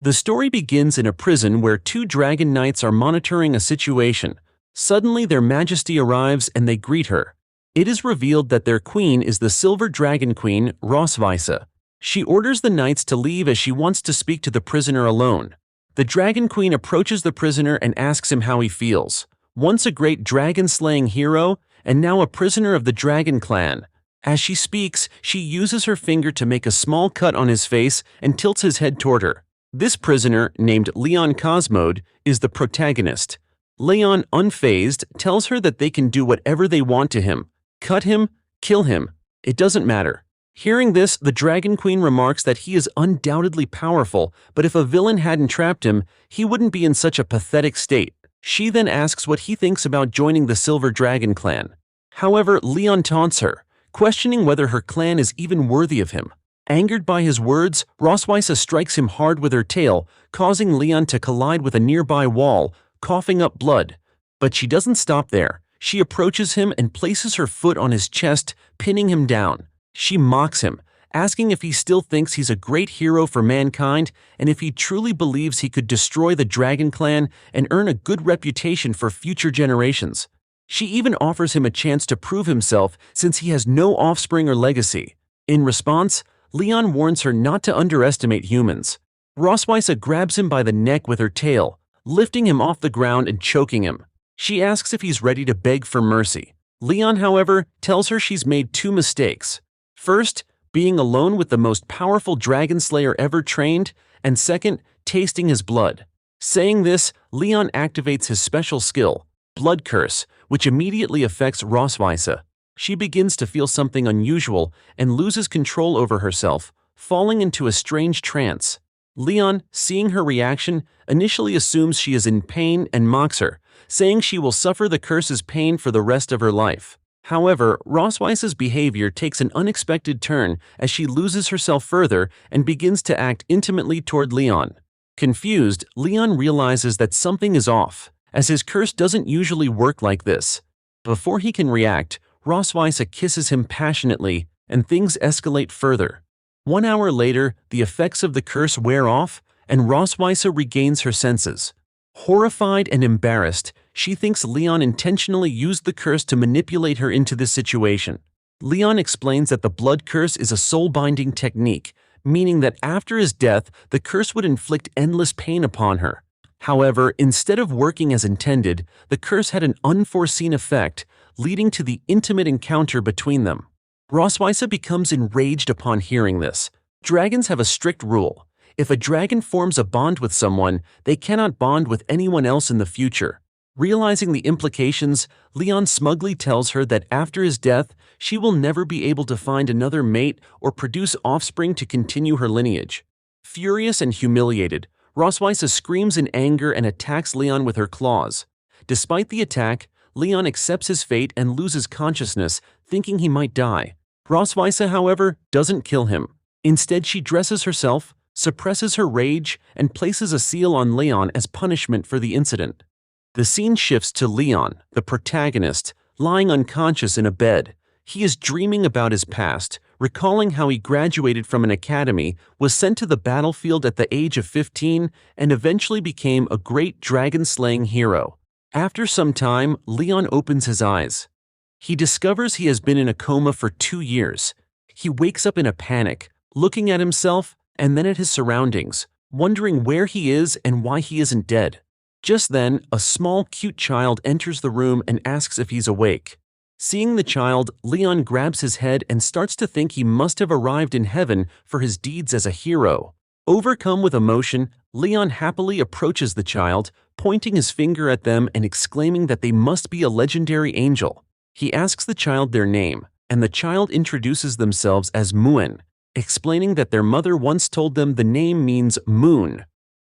The story begins in a prison where two dragon knights are monitoring a situation. Suddenly their majesty arrives and they greet her. It is revealed that their queen is the silver dragon queen, Rosvisa. She orders the knights to leave as she wants to speak to the prisoner alone. The dragon queen approaches the prisoner and asks him how he feels. Once a great dragon-slaying hero, and now a prisoner of the dragon clan. As she speaks, she uses her finger to make a small cut on his face and tilts his head toward her. This prisoner, named Leon Cosmode, is the protagonist. Leon, unfazed, tells her that they can do whatever they want to him. Cut him, kill him. It doesn't matter. Hearing this, the Dragon Queen remarks that he is undoubtedly powerful, but if a villain hadn't trapped him, he wouldn't be in such a pathetic state. She then asks what he thinks about joining the Silver Dragon clan. However, Leon taunts her, questioning whether her clan is even worthy of him. Angered by his words, Rosvisa strikes him hard with her tail, causing Leon to collide with a nearby wall, coughing up blood. But she doesn't stop there. She approaches him and places her foot on his chest, pinning him down. She mocks him, asking if he still thinks he's a great hero for mankind and if he truly believes he could destroy the Dragon Clan and earn a good reputation for future generations. She even offers him a chance to prove himself since he has no offspring or legacy. In response, Leon warns her not to underestimate humans. Rosvisa grabs him by the neck with her tail, lifting him off the ground and choking him. She asks if he's ready to beg for mercy. Leon, however, tells her she's made two mistakes. First, being alone with the most powerful dragon slayer ever trained, and second, tasting his blood. Saying this, Leon activates his special skill, Blood Curse, which immediately affects Rosvisa. She begins to feel something unusual and loses control over herself, falling into a strange trance. Leon, seeing her reaction, initially assumes she is in pain and mocks her, saying she will suffer the curse's pain for the rest of her life. However, Rosvisa's behavior takes an unexpected turn as she loses herself further and begins to act intimately toward Leon. Confused, Leon realizes that something is off, as his curse doesn't usually work like this. Before he can react, Rosvisa kisses him passionately, and things escalate further. 1 hour later, the effects of the curse wear off, and Rosvisa regains her senses. Horrified and embarrassed, she thinks Leon intentionally used the curse to manipulate her into this situation. Leon explains that the blood curse is a soul-binding technique, meaning that after his death, the curse would inflict endless pain upon her. However, instead of working as intended, the curse had an unforeseen effect, leading to the intimate encounter between them. Rosvisa becomes enraged upon hearing this. Dragons have a strict rule. If a dragon forms a bond with someone, they cannot bond with anyone else in the future. Realizing the implications, Leon smugly tells her that after his death, she will never be able to find another mate or produce offspring to continue her lineage. Furious and humiliated, Rosvisa screams in anger and attacks Leon with her claws. Despite the attack, Leon accepts his fate and loses consciousness, thinking he might die. Rosvisa, however, doesn't kill him. Instead, she dresses herself, suppresses her rage, and places a seal on Leon as punishment for the incident. The scene shifts to Leon, the protagonist, lying unconscious in a bed. He is dreaming about his past, recalling how he graduated from an academy, was sent to the battlefield at the age of 15, and eventually became a great dragon-slaying hero. After some time, Leon opens his eyes. He discovers he has been in a coma for 2 years. He wakes up in a panic, looking at himself and then at his surroundings, wondering where he is and why he isn't dead. Just then, a small, cute child enters the room and asks if he's awake. Seeing the child, Leon grabs his head and starts to think he must have arrived in heaven for his deeds as a hero. Overcome with emotion, Leon happily approaches the child, pointing his finger at them and exclaiming that they must be a legendary angel. He asks the child their name, and the child introduces themselves as Muen, explaining that their mother once told them the name means moon.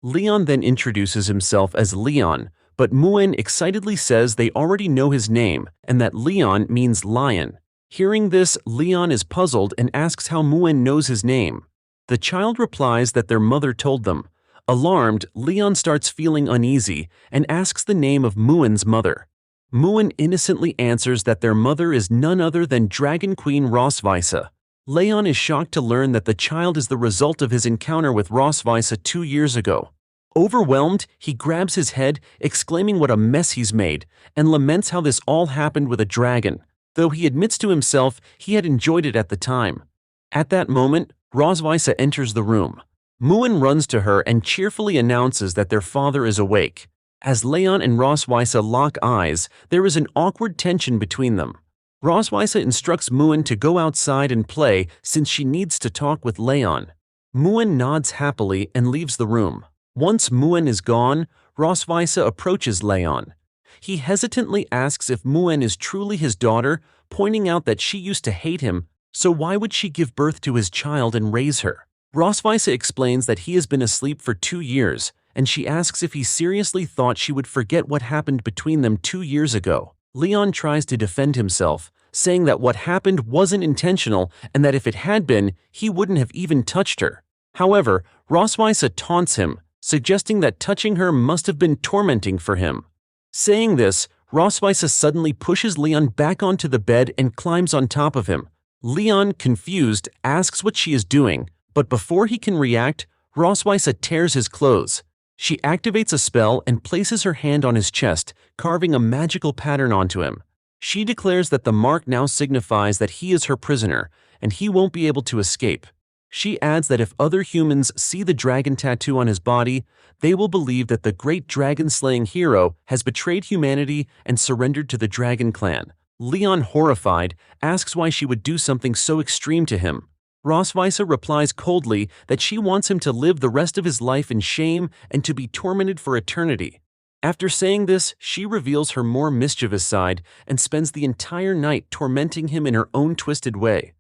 Leon then introduces himself as Leon, but Muen excitedly says they already know his name and that Leon means lion. Hearing this, Leon is puzzled and asks how Muen knows his name. The child replies that their mother told them. Alarmed, Leon starts feeling uneasy and asks the name of Muen's mother. Muen innocently answers that their mother is none other than Dragon Queen Rosvisa. Leon is shocked to learn that the child is the result of his encounter with Rosweisse 2 years ago. Overwhelmed, he grabs his head, exclaiming what a mess he's made, and laments how this all happened with a dragon, though he admits to himself he had enjoyed it at the time. At that moment, Rosweisse enters the room. Muen runs to her and cheerfully announces that their father is awake. As Leon and Rosweisse lock eyes, there is an awkward tension between them. Rosweisse instructs Muen to go outside and play since she needs to talk with Leon. Muen nods happily and leaves the room. Once Muen is gone, Rosweisse approaches Leon. He hesitantly asks if Muen is truly his daughter, pointing out that she used to hate him, so why would she give birth to his child and raise her? Rosweisse explains that he has been asleep for 2 years, and she asks if he seriously thought she would forget what happened between them 2 years ago. Leon tries to defend himself, saying that what happened wasn't intentional and that if it had been, he wouldn't have even touched her. However, Rosweisse taunts him, suggesting that touching her must have been tormenting for him. Saying this, Rosweisse suddenly pushes Leon back onto the bed and climbs on top of him. Leon, confused, asks what she is doing, but before he can react, Rosweisse tears his clothes. She activates a spell and places her hand on his chest, carving a magical pattern onto him. She declares that the mark now signifies that he is her prisoner, and he won't be able to escape. She adds that if other humans see the dragon tattoo on his body, they will believe that the great dragon-slaying hero has betrayed humanity and surrendered to the Dragon Clan. Leon, horrified, asks why she would do something so extreme to him. Rosweisse replies coldly that she wants him to live the rest of his life in shame and to be tormented for eternity. After saying this, she reveals her more mischievous side and spends the entire night tormenting him in her own twisted way.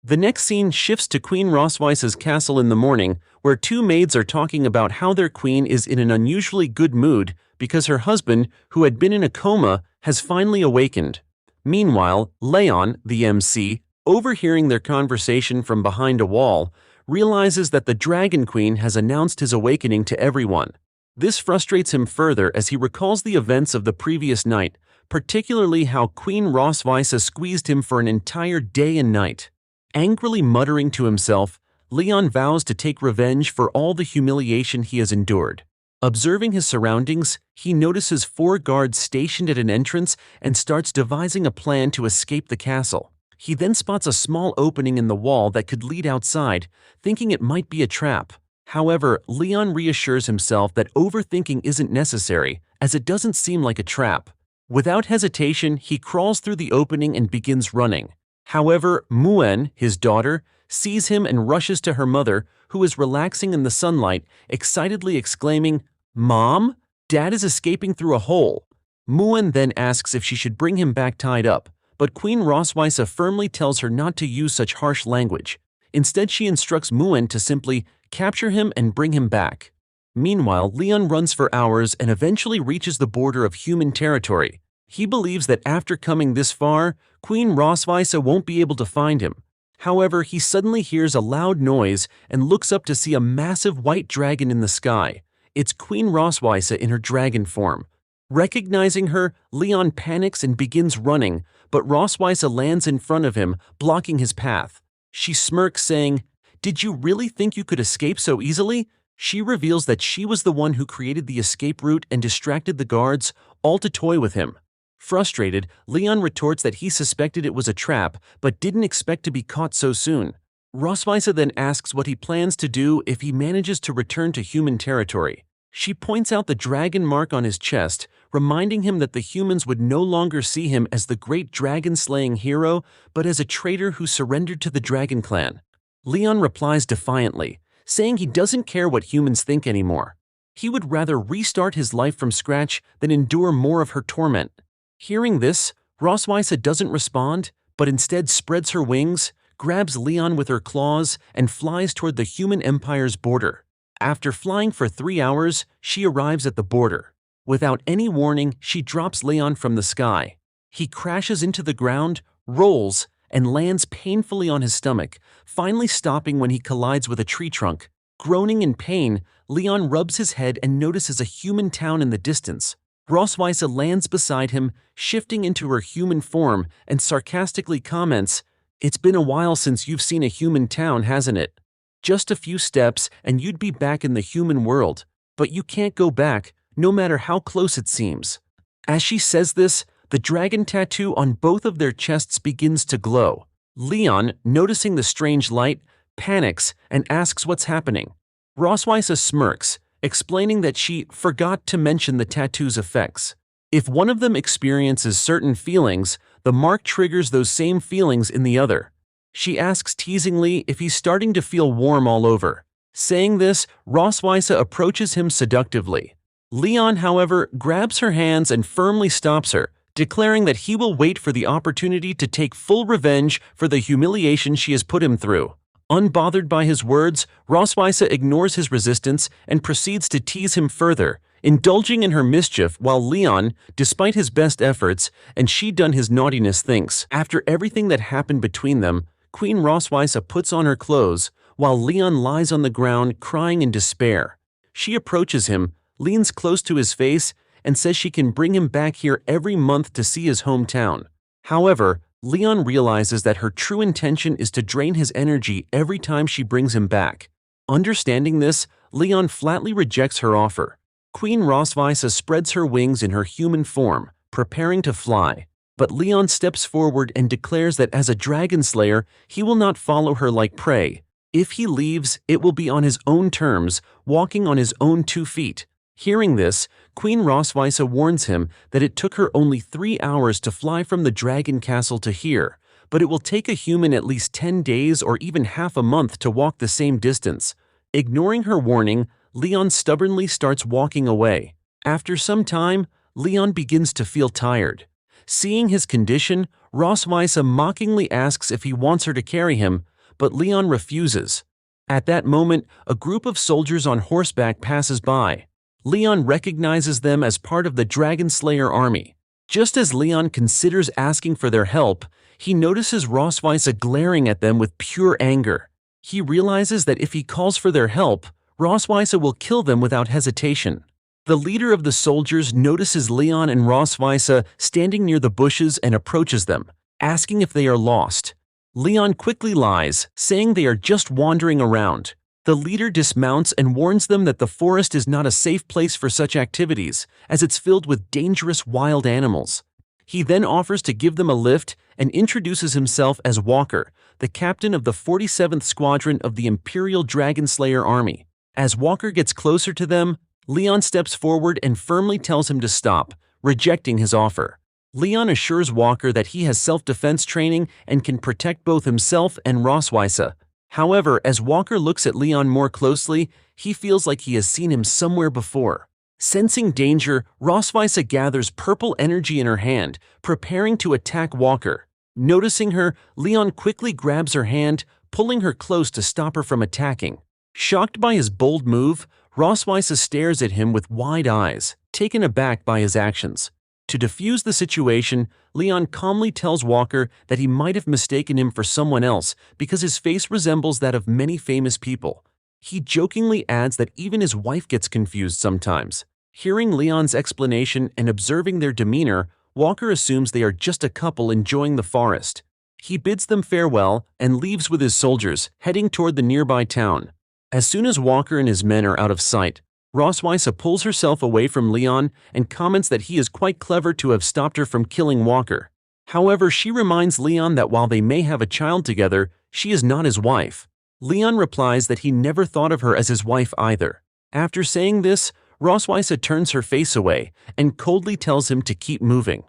The next scene shifts to Queen Rosweisse's castle in the morning, where 2 maids are talking about how their queen is in an unusually good mood because her husband, who had been in a coma, has finally awakened. Meanwhile, Leon, the MC, overhearing their conversation from behind a wall, realizes that the Dragon Queen has announced his awakening to everyone. This frustrates him further as he recalls the events of the previous night, particularly how Queen Rosweisse squeezed him for an entire day and night. Angrily muttering to himself, Leon vows to take revenge for all the humiliation he has endured. Observing his surroundings, he notices 4 guards stationed at an entrance and starts devising a plan to escape the castle. He then spots a small opening in the wall that could lead outside, thinking it might be a trap. However, Leon reassures himself that overthinking isn't necessary, as it doesn't seem like a trap. Without hesitation, he crawls through the opening and begins running. However, Muen, his daughter, sees him and rushes to her mother, who is relaxing in the sunlight, excitedly exclaiming, "Mom, Dad is escaping through a hole." Muen then asks if she should bring him back tied up, but Queen Rosweisse firmly tells her not to use such harsh language. Instead, she instructs Muen to simply capture him and bring him back. Meanwhile, Leon runs for hours and eventually reaches the border of human territory. He believes that after coming this far, Queen Rosweisse won't be able to find him. However, he suddenly hears a loud noise and looks up to see a massive white dragon in the sky. It's Queen Rosweisse in her dragon form. Recognizing her, Leon panics and begins running, but Rosweisse lands in front of him, blocking his path. She smirks, saying, "Did you really think you could escape so easily?" She reveals that she was the one who created the escape route and distracted the guards, all to toy with him. Frustrated, Leon retorts that he suspected it was a trap, but didn't expect to be caught so soon. Rosweisse then asks what he plans to do if he manages to return to human territory. She points out the dragon mark on his chest, reminding him that the humans would no longer see him as the great dragon-slaying hero, but as a traitor who surrendered to the Dragon Clan. Leon replies defiantly, saying he doesn't care what humans think anymore. He would rather restart his life from scratch than endure more of her torment. Hearing this, Rosweisse doesn't respond, but instead spreads her wings, grabs Leon with her claws, and flies toward the human empire's border. After flying for 3 hours, she arrives at the border. Without any warning, she drops Leon from the sky. He crashes into the ground, rolls, and lands painfully on his stomach, finally stopping when he collides with a tree trunk. Groaning in pain, Leon rubs his head and notices a human town in the distance. Rosweisse lands beside him, shifting into her human form, and sarcastically comments, It's been a while since you've seen a human town, hasn't it? Just a few steps and you'd be back in the human world, but you can't go back, no matter how close it seems. As she says this, the dragon tattoo on both of their chests begins to glow. Leon, noticing the strange light, panics and asks what's happening. Roswitha smirks, explaining that she forgot to mention the tattoo's effects. If one of them experiences certain feelings, the mark triggers those same feelings in the other. She asks teasingly if he's starting to feel warm all over. Saying this, Roswitha approaches him seductively. Leon, however, grabs her hands and firmly stops her, declaring that he will wait for the opportunity to take full revenge for the humiliation she has put him through. Unbothered by his words, Roswitha ignores his resistance and proceeds to tease him further, indulging in her mischief while Leon, despite his best efforts, and she done his naughtiness thinks. After everything that happened between them, Queen Roswitha puts on her clothes, while Leon lies on the ground crying in despair. She approaches him, leans close to his face, and says she can bring him back here every month to see his hometown. However, Leon realizes that her true intention is to drain his energy every time she brings him back. Understanding this, Leon flatly rejects her offer. Queen Roswitha spreads her wings in her human form, preparing to fly. But Leon steps forward and declares that as a dragon slayer, he will not follow her like prey. If he leaves, it will be on his own terms, walking on his own 2 feet. Hearing this, Queen Roswitha warns him that it took her only 3 hours to fly from the dragon castle to here, but it will take a human at least 10 days or even half a month to walk the same distance. Ignoring her warning, Leon stubbornly starts walking away. After some time, Leon begins to feel tired. Seeing his condition, Roswitha mockingly asks if he wants her to carry him, but Leon refuses. At that moment, a group of soldiers on horseback passes by. Leon recognizes them as part of the Dragon Slayer army. Just as Leon considers asking for their help, he notices Roswitha glaring at them with pure anger. He realizes that if he calls for their help, Roswitha will kill them without hesitation. The leader of the soldiers notices Leon and Roswitha standing near the bushes and approaches them, asking if they are lost. Leon quickly lies, saying they are just wandering around. The leader dismounts and warns them that the forest is not a safe place for such activities, as it's filled with dangerous wild animals. He then offers to give them a lift and introduces himself as Walker, the captain of the 47th Squadron of the Imperial Dragon Slayer Army. As Walker gets closer to them, Leon steps forward and firmly tells him to stop, rejecting his offer. Leon assures Walker that he has self-defense training and can protect both himself and Roswitha. However, as Walker looks at Leon more closely, he feels like he has seen him somewhere before. Sensing danger, Roswitha gathers purple energy in her hand, preparing to attack Walker. Noticing her, Leon quickly grabs her hand, pulling her close to stop her from attacking. Shocked by his bold move, Roswitha stares at him with wide eyes, taken aback by his actions. To defuse the situation, Leon calmly tells Walker that he might have mistaken him for someone else because his face resembles that of many famous people. He jokingly adds that even his wife gets confused sometimes. Hearing Leon's explanation and observing their demeanor, Walker assumes they are just a couple enjoying the forest. He bids them farewell and leaves with his soldiers, heading toward the nearby town. As soon as Walker and his men are out of sight, Roswitha pulls herself away from Leon and comments that he is quite clever to have stopped her from killing Walker. However, she reminds Leon that while they may have a child together, she is not his wife. Leon replies that he never thought of her as his wife either. After saying this, Roswitha turns her face away and coldly tells him to keep moving.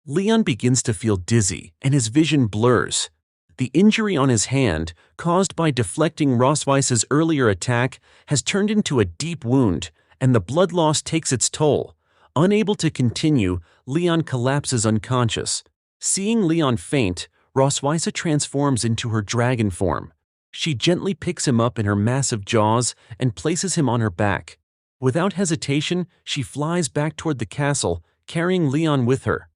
Leon begins to feel dizzy and his vision blurs. The injury on his hand, caused by deflecting Roswitha's earlier attack, has turned into a deep wound, and the blood loss takes its toll. Unable to continue, Leon collapses unconscious. Seeing Leon faint, Roswitha transforms into her dragon form. She gently picks him up in her massive jaws and places him on her back. Without hesitation, she flies back toward the castle, carrying Leon with her.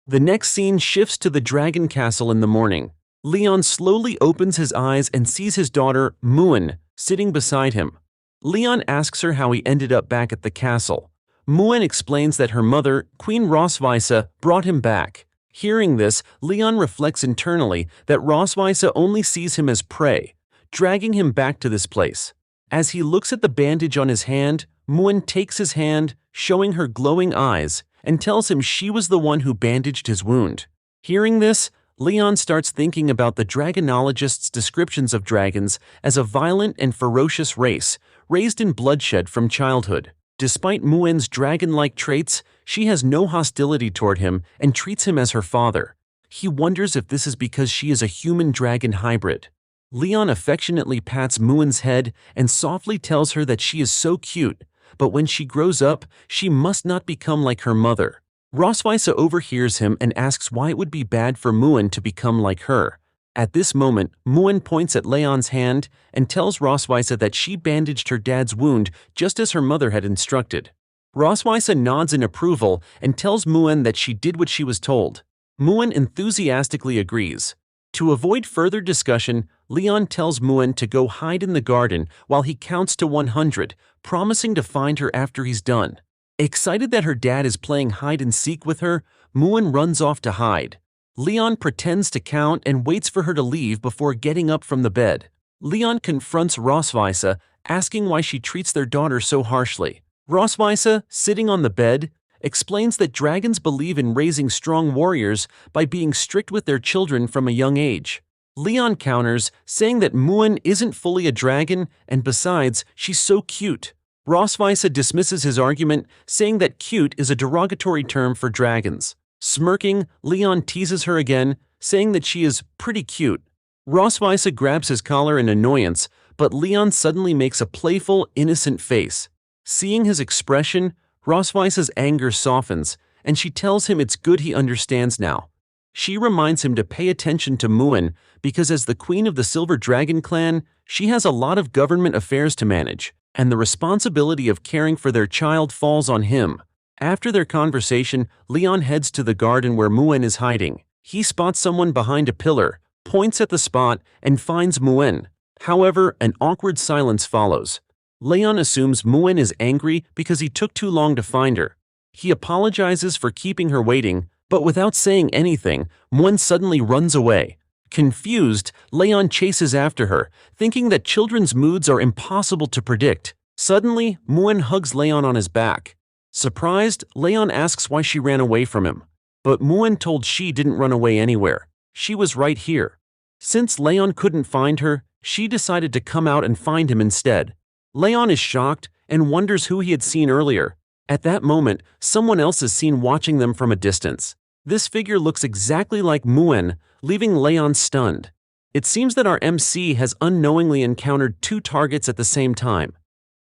The next scene shifts to the dragon castle in the morning. Leon slowly opens his eyes and sees his daughter, Muin, sitting beside him. Leon asks her how he ended up back at the castle. Muin explains that her mother, Queen Roswitha, brought him back. Hearing this, Leon reflects internally that Rosweisa only sees him as prey, dragging him back to this place. As he looks at the bandage on his hand, Muin takes his hand, showing her glowing eyes, and tells him she was the one who bandaged his wound. Hearing this, Leon starts thinking about the dragonologist's descriptions of dragons as a violent and ferocious race, raised in bloodshed from childhood. Despite Muin's dragon-like traits, she has no hostility toward him and treats him as her father. He wonders if this is because she is a human-dragon hybrid. Leon affectionately pats Muin's head and softly tells her that she is so cute, but when she grows up, she must not become like her mother. Rosweisa overhears him and asks why it would be bad for Muin to become like her. At this moment, Muin points at Leon's hand and tells Rosweisa that she bandaged her dad's wound just as her mother had instructed. Rosweisa nods in approval and tells Muin that she did what she was told. Muin enthusiastically agrees. To avoid further discussion, Leon tells Muin to go hide in the garden while he counts to 100, promising to find her after he's done. Excited that her dad is playing hide-and-seek with her, Muin runs off to hide. Leon pretends to count and waits for her to leave before getting up from the bed. Leon confronts Rosweisa, asking why she treats their daughter so harshly. Rosweisa, sitting on the bed, explains that dragons believe in raising strong warriors by being strict with their children from a young age. Leon counters, saying that Muin isn't fully a dragon, and besides, she's so cute. Rosweisa dismisses his argument, saying that cute is a derogatory term for dragons. Smirking, Leon teases her again, saying that she is pretty cute. Rosweisa grabs his collar in annoyance, but Leon suddenly makes a playful, innocent face. Seeing his expression, Rosweisa's anger softens, and she tells him it's good he understands now. She reminds him to pay attention to Muin because as the queen of the Silver Dragon clan, she has a lot of government affairs to manage, and the responsibility of caring for their child falls on him. After their conversation, Leon heads to the garden where Muin is hiding. He spots someone behind a pillar, points at the spot, and finds Muin. However, an awkward silence follows. Leon assumes Muin is angry because he took too long to find her. He apologizes for keeping her waiting, but without saying anything, Muin suddenly runs away. Confused, Leon chases after her, thinking that children's moods are impossible to predict. Suddenly, Muin hugs Leon on his back. Surprised, Leon asks why she ran away from him. But Muin told she didn't run away anywhere. She was right here. Since Leon couldn't find her, she decided to come out and find him instead. Leon is shocked and wonders who he had seen earlier. At that moment, someone else is seen watching them from a distance. This figure looks exactly like Muin, leaving Leon stunned. It seems that our MC has unknowingly encountered two targets at the same time.